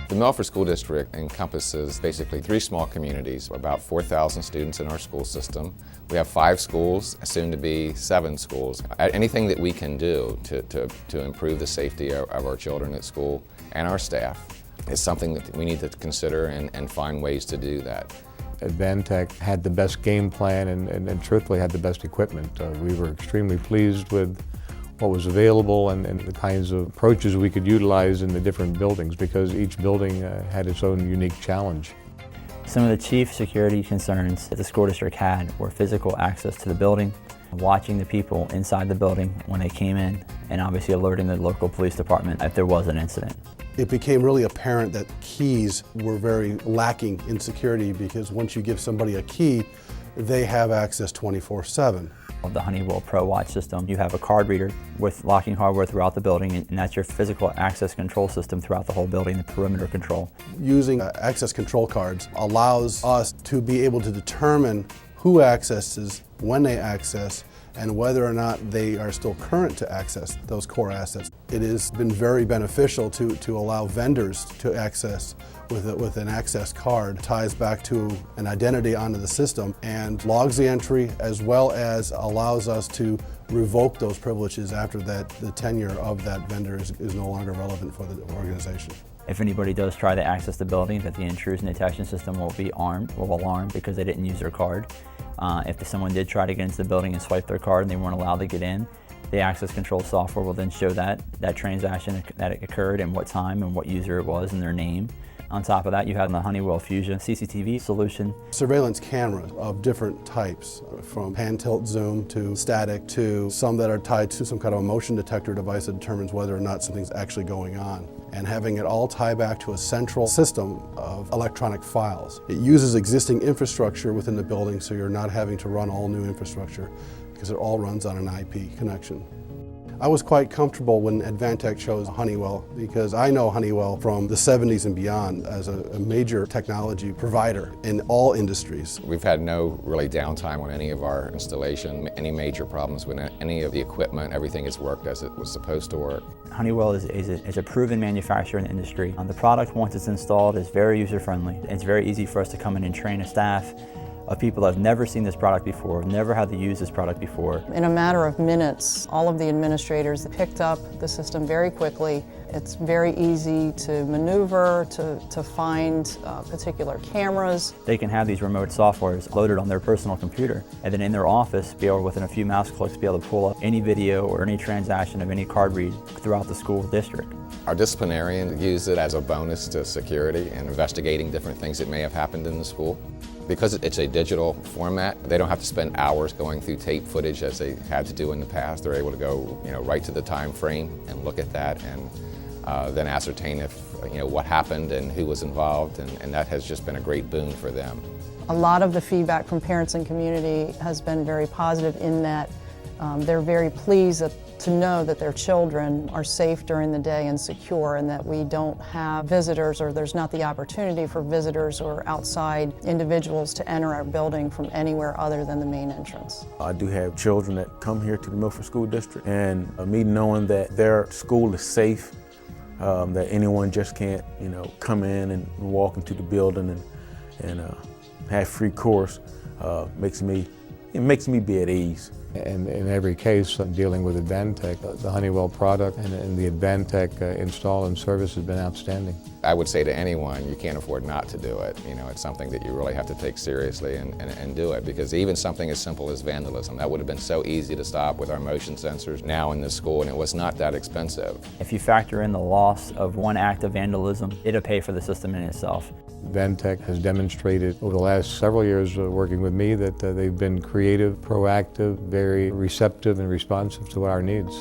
The Milford School District encompasses basically 3 small communities, about 4,000 students in our school system. We have 5 schools, soon to be 7 schools. Anything that we can do to improve the safety of our children at school and our staff is something that we need to consider and find ways to do that. Advantech had the best game plan and truthfully had the best equipment. We were extremely pleased with what was available and the kinds of approaches we could utilize in the different buildings because each building had its own unique challenge. Some of the chief security concerns that the school district had were physical access to the building, watching the people inside the building when they came in, and obviously alerting the local police department if there was an incident. It became really apparent that keys were very lacking in security because once you give somebody a key, they have access 24/7. The Honeywell Pro Watch system, you have a card reader with locking hardware throughout the building, and that's your physical access control system throughout the whole building, the perimeter control. Using access control cards allows us to be able to determine who accesses, when they access, and whether or not they are still current to access those core assets. It has been very beneficial to allow vendors to access with an access card. It ties back to an identity onto the system and logs the entry as well as allows us to revoke those privileges after the tenure of that vendor is no longer relevant for the organization. If anybody does try to access the building, that the intrusion detection system will be alarm because they didn't use their card. If someone did try to get into the building and swipe their card and they weren't allowed to get in, the access control software will then show that transaction that occurred and what time and what user it was and their name. On top of that, you have the Honeywell Fusion CCTV solution. Surveillance cameras of different types, from pan tilt zoom to static to some that are tied to some kind of a motion detector device that determines whether or not something's actually going on. And having it all tie back to a central system of electronic files. It uses existing infrastructure within the building so you're not having to run all new infrastructure because it all runs on an IP connection. I was quite comfortable when Advantech chose Honeywell because I know Honeywell from the 70s and beyond as a major technology provider in all industries. We've had no really downtime on any of our installation, any major problems with any of the equipment. Everything has worked as it was supposed to work. Honeywell is a proven manufacturer in the industry. The product, once it's installed, is very user-friendly. It's very easy for us to come in and train a staff of people that have never seen this product before, never had to use this product before. In a matter of minutes, all of the administrators picked up the system very quickly. It's very easy to maneuver, to find particular cameras. They can have these remote softwares loaded on their personal computer, and then in their office, be able, within a few mouse clicks, be able to pull up any video or any transaction of any card read throughout the school district. Our disciplinarians use it as a bonus to security and investigating different things that may have happened in the school. Because it's a digital format, they don't have to spend hours going through tape footage as they had to do in the past. They're able to go, right to the time frame and look at that and then ascertain if, what happened and who was involved, and that has just been a great boon for them. A lot of the feedback from parents and community has been very positive in that they're very pleased to know that their children are safe during the day and secure, and that we don't have visitors, or there's not the opportunity for visitors or outside individuals to enter our building from anywhere other than the main entrance. I do have children that come here to the Milford School District, and me knowing that their school is safe, that anyone just can't, come in and walk into the building and have free course, makes me be at ease. And in every case, dealing with Advantech, the Honeywell product and the Advantech install and service has been outstanding. I would say to anyone, you can't afford not to do it. It's something that you really have to take seriously and do it, because even something as simple as vandalism, that would have been so easy to stop with our motion sensors now in this school, and it was not that expensive. If you factor in the loss of one act of vandalism, it'll pay for the system in itself. Advantech has demonstrated over the last several years working with me that they've been creative, proactive, very receptive and responsive to our needs.